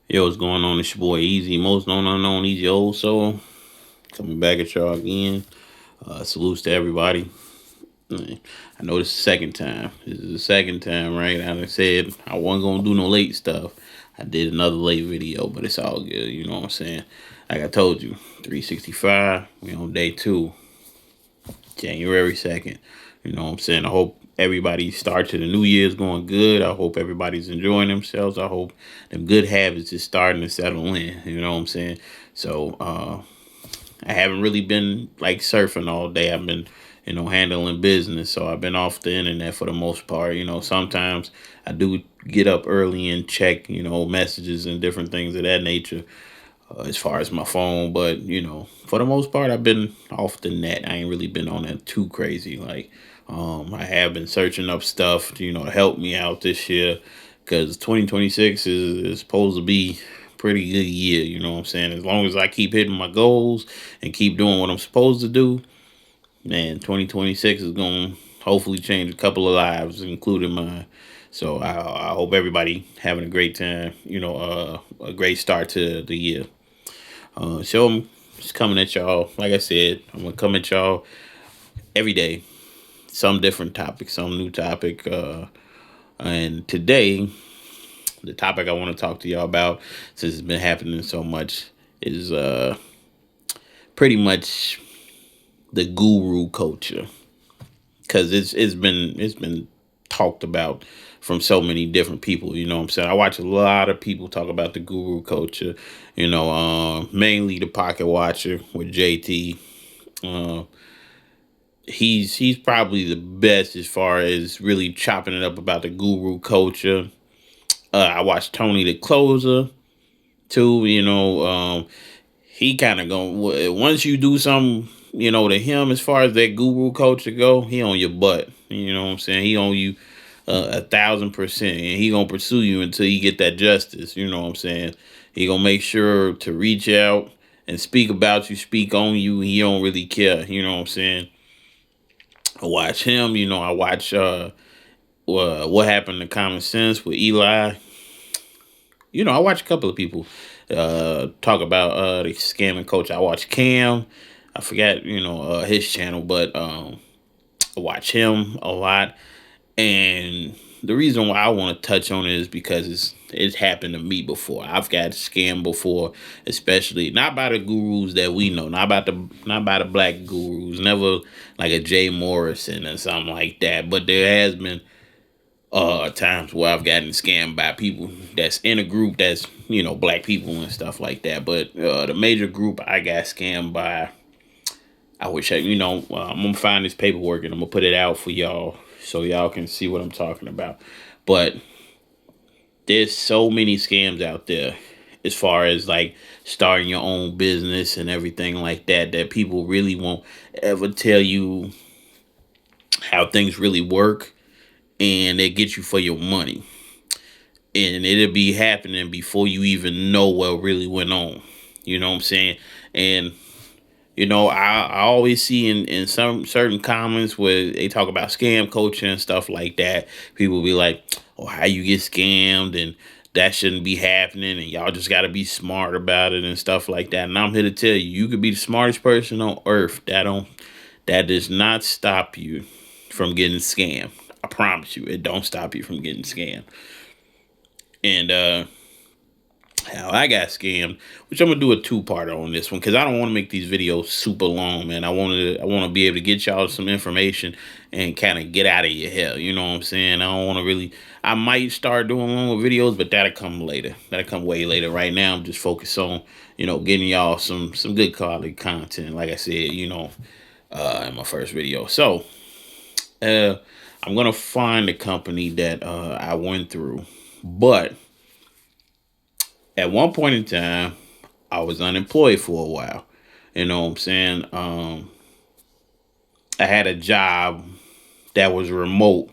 Yo, what's going on? It's your boy Easy, most known unknown Easy Old Soul. Coming back at y'all again. Salutes to everybody. I know this is the second time. This is the second time, right? As I said, I wasn't gonna do no late stuff. I did another late video, but it's all good. You know what I'm saying? Like I told you, 365. We on day two, January 2nd. You know what I'm saying? I hope everybody start to the new year's going good. I hope everybody's enjoying themselves. I hope them good habits is starting to settle in. You know what I'm saying? So I haven't really been like surfing all day. I've been, handling business. So I've been off the internet for the most part. Sometimes I do get up early and check, messages and different things of that nature as far as my phone. But for the most part, I've been off the net. I ain't really been on that too crazy. Like, I have been searching up stuff, to help me out this year because 2026 is supposed to be pretty good year. You know what I'm saying? As long as I keep hitting my goals and keep doing what I'm supposed to do, man, 2026 is going to hopefully change a couple of lives, including mine. So I hope everybody having a great time, a great start to the year. So I'm just coming at y'all. Like I said, I'm gonna come at y'all every day. Some different topic, some new topic. And today, the topic I want to talk to y'all about, since it's been happening so much, is pretty much the guru culture. Cause it's been talked about from so many different people. You know what I'm saying? I watch a lot of people talk about the guru culture. Mainly the Pocket Watcher with JT. Uh, he's probably the best as far as really chopping it up about the guru culture. I watched Tony the Closer too. He kind of go once you do something, to him as far as that guru culture go, he on your butt. You know what I'm saying? He on you 1,000%, and he gonna pursue you until you get that justice. You know what I'm saying? He gonna make sure to reach out and speak about you, speak on you. He don't really care. You know what I'm saying? I watch him. I watch what happened to Common Sense with Eli. I watch a couple of people talk about the scamming coach. I watch Cam. I forgot, his channel, but I watch him a lot. And the reason why I want to touch on it is because it's happened to me before. I've got scammed before, especially not by the gurus that we know, not by the black gurus, never like a Jay Morrison or something like that. But there has been times where I've gotten scammed by people that's in a group that's black people and stuff like that. But the major group I got scammed by, I wish I'm gonna find this paperwork and I'm gonna put it out for y'all so y'all can see what I'm talking about. But there's so many scams out there as far as like starting your own business and everything like that people really won't ever tell you how things really work, and they get you for your money, and it'll be happening before you even know what really went on. You know what I'm saying? And I always see in some certain comments where they talk about scam culture and stuff like that, people be like, oh, how you get scammed, and that shouldn't be happening, and y'all just got to be smart about it and stuff like that. And I'm here to tell you, you could be the smartest person on earth. That does not stop you from getting scammed. I promise you, it don't stop you from getting scammed. And how I got scammed, which I'm gonna do a two-parter on this one because I don't want to make these videos super long, man. I want to be able to get y'all some information and kind of get out of your hair. You know what I'm saying? I don't want to really. I might start doing longer videos, but that'll come later. That'll come way later. Right now, I'm just focused on getting y'all some good quality content. Like I said, in my first video. So uh, I'm gonna find the company that I went through, but at one point in time, I was unemployed for a while. You know what I'm saying? I had a job that was remote,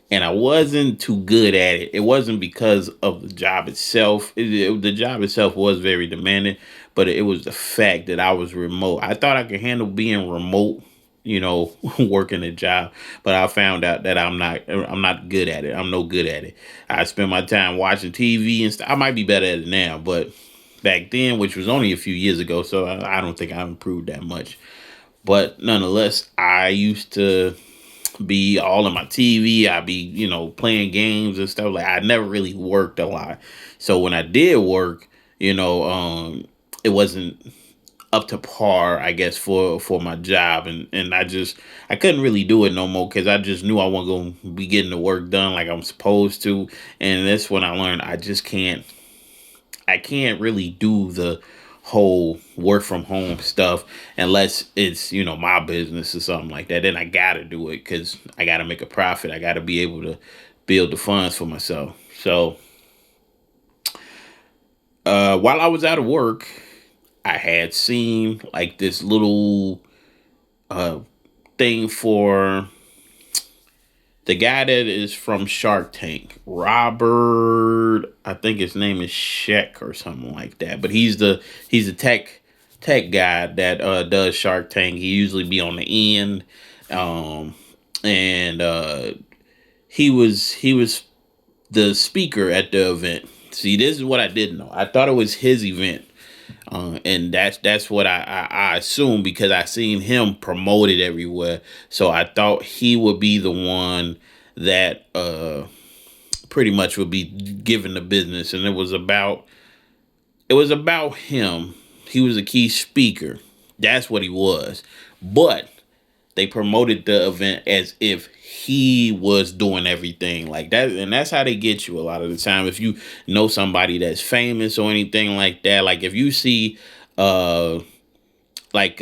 and I wasn't too good at it. It wasn't because of the job itself. The job itself was very demanding, but it was the fact that I was remote. I thought I could handle being remote working a job. But I found out that I'm not good at it. I'm no good at it. I spend my time watching TV and stuff. I might be better at it now, but back then, which was only a few years ago, so I don't think I've improved that much. But nonetheless, I used to be all on my TV. I'd be, playing games and stuff. Like, I never really worked a lot. So when I did work, it wasn't up to par, I guess, for my job, and I couldn't really do it no more because I just knew I wasn't going to be getting the work done like I'm supposed to, and that's when I learned I can't really do the whole work from home stuff unless it's my business or something like that. Then I gotta do it because I gotta make a profit. I gotta be able to build the funds for myself. So while I was out of work, I had seen like this little uh, thing for the guy that is from Shark Tank, Robert. I think his name is Sheck or something like that. But he's a tech guy that does Shark Tank. He usually be on the end, um, and he was the speaker at the event. See, this is what I didn't know. I thought it was his event, and that's what I assumed because I seen him promoted everywhere. So I thought he would be the one that pretty much would be given the business, and it was about him. He was a key speaker. That's what he was. But they promoted the event as if he was doing everything like that, and that's how they get you a lot of the time. If you know somebody that's famous or anything like that, like if you see uh like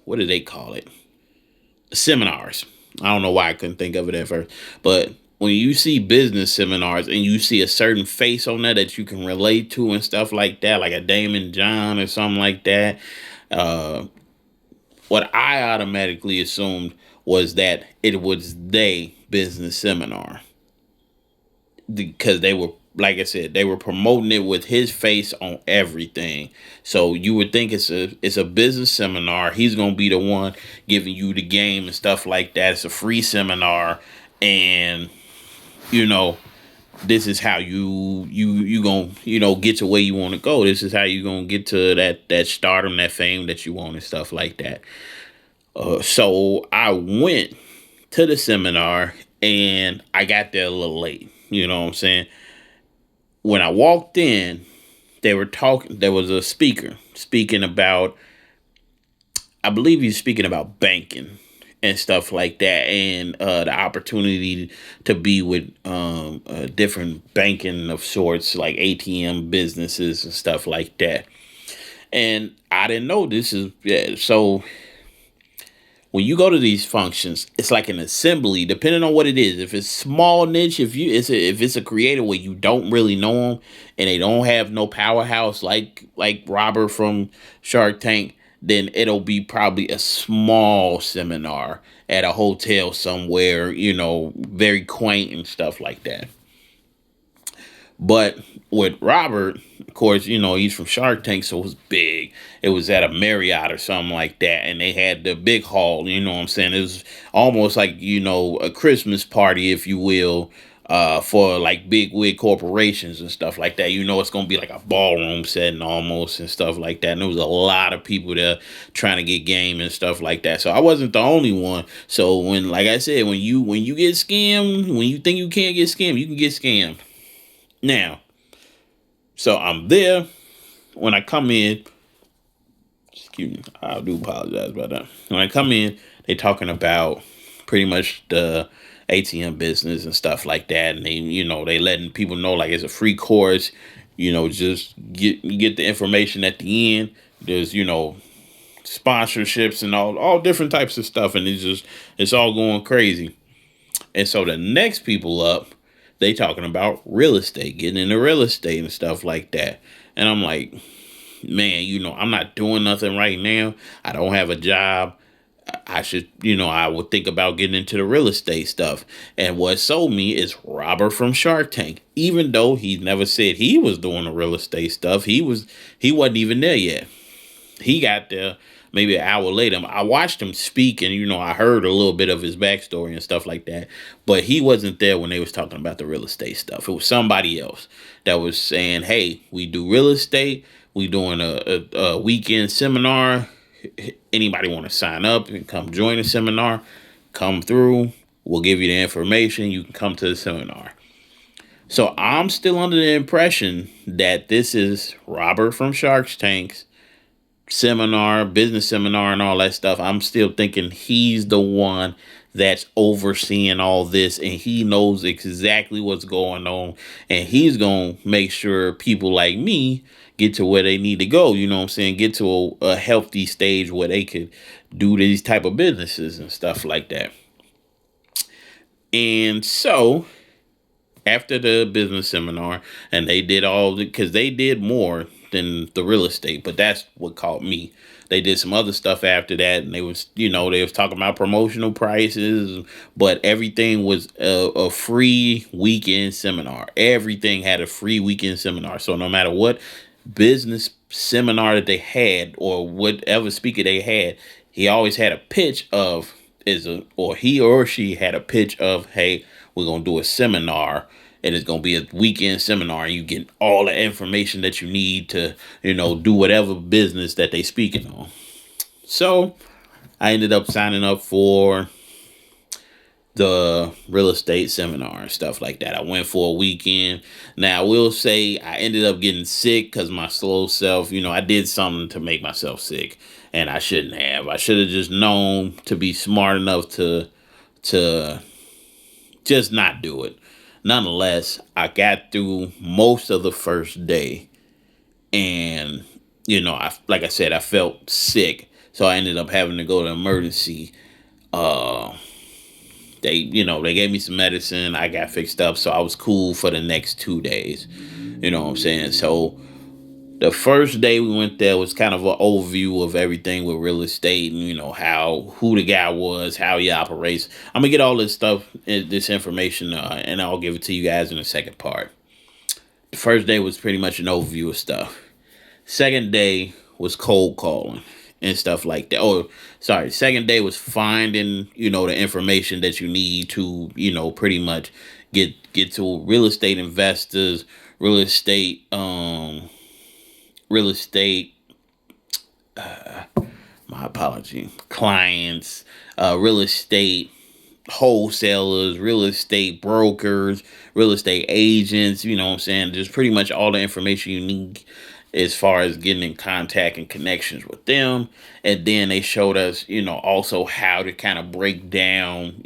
what do they call it, seminars. I don't know why I couldn't think of it at first, but when you see business seminars and you see a certain face on there that you can relate to and stuff like that, like a Damon John or something like that, uh what I automatically assumed was that it was they business seminar because they were, like I said, they were promoting it with his face on everything. So you would think it's a business seminar. He's gonna be the one giving you the game and stuff like that. It's a free seminar, and you know this is how you gonna get to where you want to go. This is how you gonna get to that stardom, that fame that you want and stuff like that. So I went to the seminar and I got there a little late. You know what I'm saying? When I walked in, they were talking. There was a speaker speaking about. I believe he's speaking about banking and stuff like that, and the opportunity to be with different banking of sorts, like ATM businesses and stuff like that. And I didn't know this is, yeah. So when you go to these functions, it's like an assembly, depending on what it is. If it's small niche, if it's a creator where you don't really know them and they don't have no powerhouse like Robert from Shark Tank, then it'll be probably a small seminar at a hotel somewhere, very quaint and stuff like that. But with Robert, of course, he's from Shark Tank, so it was big. It was at a Marriott or something like that, and they had the big hall. You know what I'm saying? It was almost like a Christmas party, if you will, for like big wig corporations and stuff like that. It's gonna be like a ballroom setting almost and stuff like that. And there was a lot of people there trying to get game and stuff like that. So I wasn't the only one. So when, like I said, when you get scammed, when you think you can't get scammed, you can get scammed. Now, so I'm there. When I come in, excuse me, I do apologize about that. When I come in, they talking about pretty much the ATM business and stuff like that, and they letting people know like it's a free course. Just get the information at the end. There's sponsorships and all different types of stuff, and it's all going crazy. And so the next people up, they talking about real estate, getting into real estate and stuff like that. And I'm like, man, I'm not doing nothing right now. I don't have a job. I should, I would think about getting into the real estate stuff. And what sold me is Robert from Shark Tank. Even though he never said he was doing the real estate stuff, he wasn't even there yet. He got there maybe an hour later, I watched him speak, and I heard a little bit of his backstory and stuff like that. But he wasn't there when they was talking about the real estate stuff. It was somebody else that was saying, "Hey, we do real estate. We doing a weekend seminar. Anybody want to sign up and come join the seminar? Come through. We'll give you the information. You can come to the seminar." So I'm still under the impression that this is Robert from Shark Tank's seminar, business seminar, and all that stuff. I'm still thinking he's the one that's overseeing all this, and he knows exactly what's going on, and he's going to make sure people like me get to where they need to go. You know what I'm saying? Get to a healthy stage where they could do these type of businesses and stuff like that. And so after the business seminar, and they did because they did more than the real estate, but that's what caught me. They did some other stuff after that, and they was talking about promotional prices, but everything was a free weekend seminar. Everything had a free weekend seminar. So no matter what business seminar that they had, or whatever speaker they had, he always had a pitch of or he or she had a pitch of, "Hey, we're gonna do a seminar, and it's gonna be a weekend seminar, and you get all the information that you need to, do whatever business that they speaking on." So I ended up signing up for the real estate seminar and stuff like that. I went for a weekend. Now, I will say I ended up getting sick because my slow self, I did something to make myself sick, and I shouldn't have. I should have just known to be smart enough to just not do it. Nonetheless, I got through most of the first day, and like I said, I felt sick, so I ended up having to go to emergency. They gave me some medicine. I got fixed up, so I was cool for the next 2 days. You know what I'm saying? So the first day we went there was kind of an overview of everything with real estate, and who the guy was, how he operates. I'm gonna get all this stuff, this information, and I'll give it to you guys in the second part. The first day was pretty much an overview of stuff. Second day was cold calling and stuff like that. Oh, sorry. Second day was finding, the information that you need to, pretty much get to real estate investors, real estate, my apology, clients, real estate wholesalers, real estate brokers, real estate agents, what I'm saying? Just pretty much all the information you need as far as getting in contact and connections with them. And then they showed us, also how to kind of break down,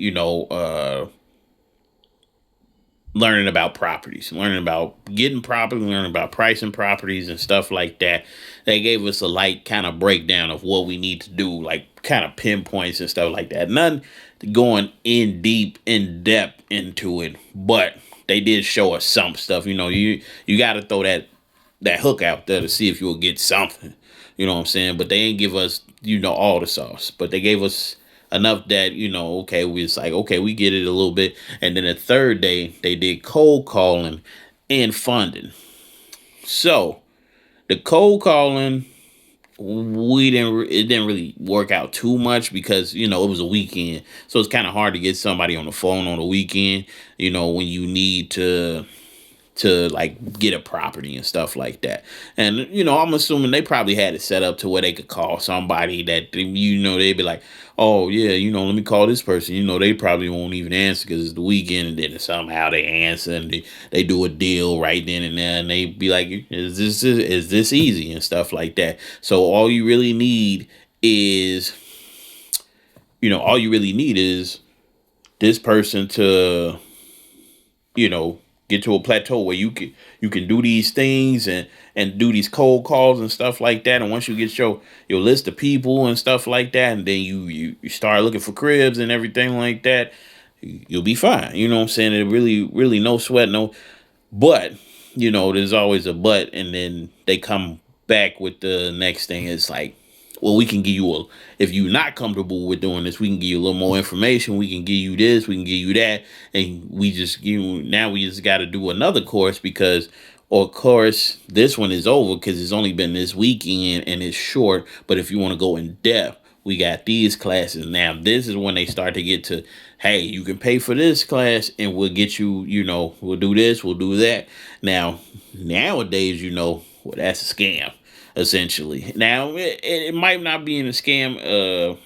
learning about properties, learning about getting property, learning about pricing properties and stuff like that. They gave us a light kind of breakdown of what we need to do, like kind of pinpoints and stuff like that. None going in depth into it, but they did show us some stuff. You got to throw that hook out there to see if you'll get something. You know what I'm saying? But they ain't give us, all the sauce, but they gave us enough that, okay, we was like, okay, we get it a little bit. And then the third day, they did cold calling and funding. So the cold calling, it didn't really work out too much because, it was a weekend. So it's kind of hard to get somebody on the phone on the weekend, when you need to like get a property and stuff like that. And, I'm assuming they probably had it set up to where they could call somebody that, they'd be like, "Oh yeah, let me call this person." They probably won't even answer because it's the weekend, and then somehow they answer and they do a deal right then and there, and they be like, is this easy and stuff like that. So all you really need is, this person to, get to a plateau where you can do these things and do these cold calls and stuff like that. And once you get your list of people and stuff like that, and then you start looking for cribs and everything like that, you'll be fine. You know what I'm saying? It really no sweat, no. But there's always a but, and then they come back with the next thing. It's like, well, we can give you if you're not comfortable with doing this, we can give you a little more information. We can give you this, we can give you that. And we just got to do another course because Or of course, this one is over because it's only been this weekend and it's short. But if you want to go in depth, we got these classes. Now, this is when they start to get to, hey, you can pay for this class and we'll get you, we'll do this, we'll do that. Now, nowadays, well, that's a scam, essentially. Now, it might not be in a scam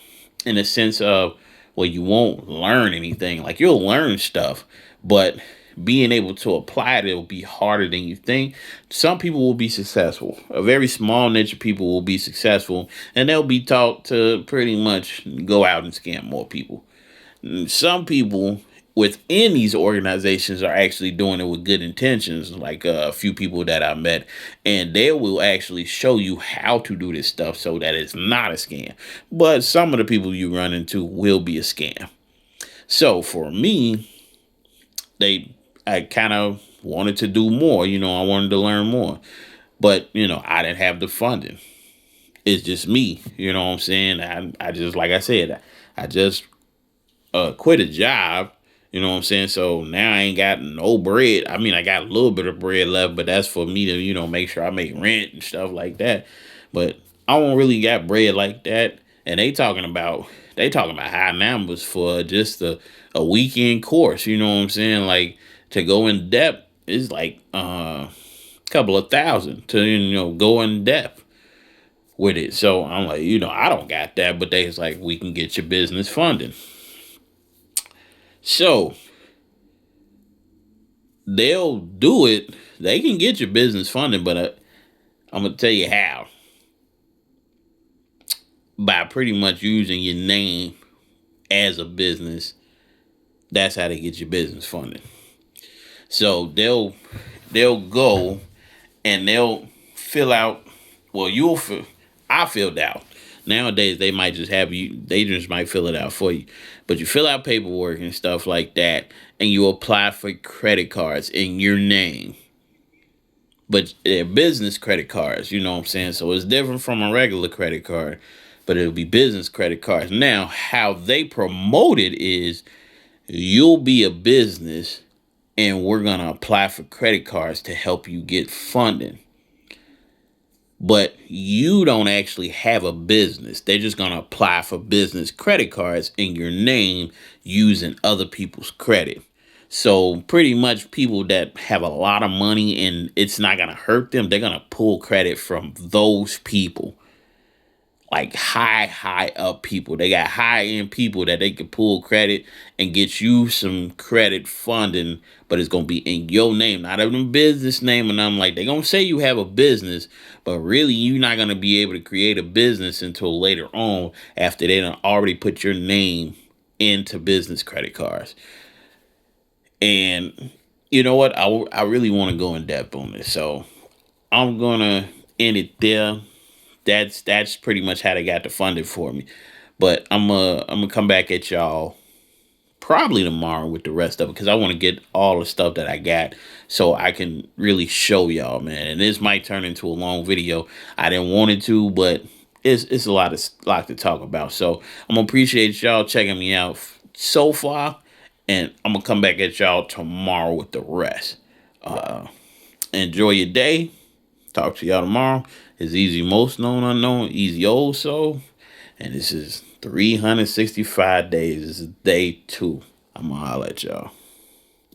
in the sense of, well, you won't learn anything. Like, you'll learn stuff, but being able to apply it, it'll be harder than you think. Some people will be successful. A very small niche of people will be successful, and they'll be taught to pretty much go out and scam more people. Some people within these organizations are actually doing it with good intentions, like a few people that I met, and they will actually show you how to do this stuff so that it's not a scam. But some of the people you run into will be a scam. So for me, I kind of wanted to do more. I wanted to learn more, but I didn't have the funding. It's just me. You know what I'm saying? I just, like I said, I just quit a job. You know what I'm saying? So now I ain't got no bread. I mean, I got a little bit of bread left, but that's for me to, make sure I make rent and stuff like that. But I don't really got bread like that. And they talking about high numbers for just a weekend course. You know what I'm saying? Like, to go in depth is like a couple of thousand to, go in depth with it. So I'm like, I don't got that, but they was like, we can get your business funding. So they'll do it. They can get your business funding, but I'm going to tell you how. By pretty much using your name as a business, that's how they get your business funding. So they'll go and they'll fill out. Well, I filled out. Nowadays they might just have you. They just might fill it out for you. But you fill out paperwork and stuff like that, and you apply for credit cards in your name. But they're business credit cards. You know what I'm saying? So it's different from a regular credit card, but it'll be business credit cards. Now, how they promote it is you'll be a business and we're going to apply for credit cards to help you get funding. But you don't actually have a business. They're just going to apply for business credit cards in your name using other people's credit. So pretty much people that have a lot of money and it's not going to hurt them, they're going to pull credit from those people. Like high up people. They got high end people that they can pull credit and get you some credit funding, but it's going to be in your name, not in a business name. And I'm like, they're going to say you have a business, but really you're not going to be able to create a business until later on after they done already put your name into business credit cards. And you know what? I really want to go in depth on this. So I'm going to end it there. That's pretty much how they got the funding for me. But I'm gonna come back at y'all probably tomorrow with the rest of it because I want to get all the stuff that I got so I can really show y'all, man. And this might turn into a long video. I didn't want it to, but it's a lot to talk about. So I'm gonna appreciate y'all checking me out so far, and I'm gonna come back at y'all tomorrow with the rest. Enjoy your day. Talk to y'all tomorrow. It's Easy Most Known Unknown, Easy Old Soul. And this is 365 days. This is day 2. I'm going to holler at y'all.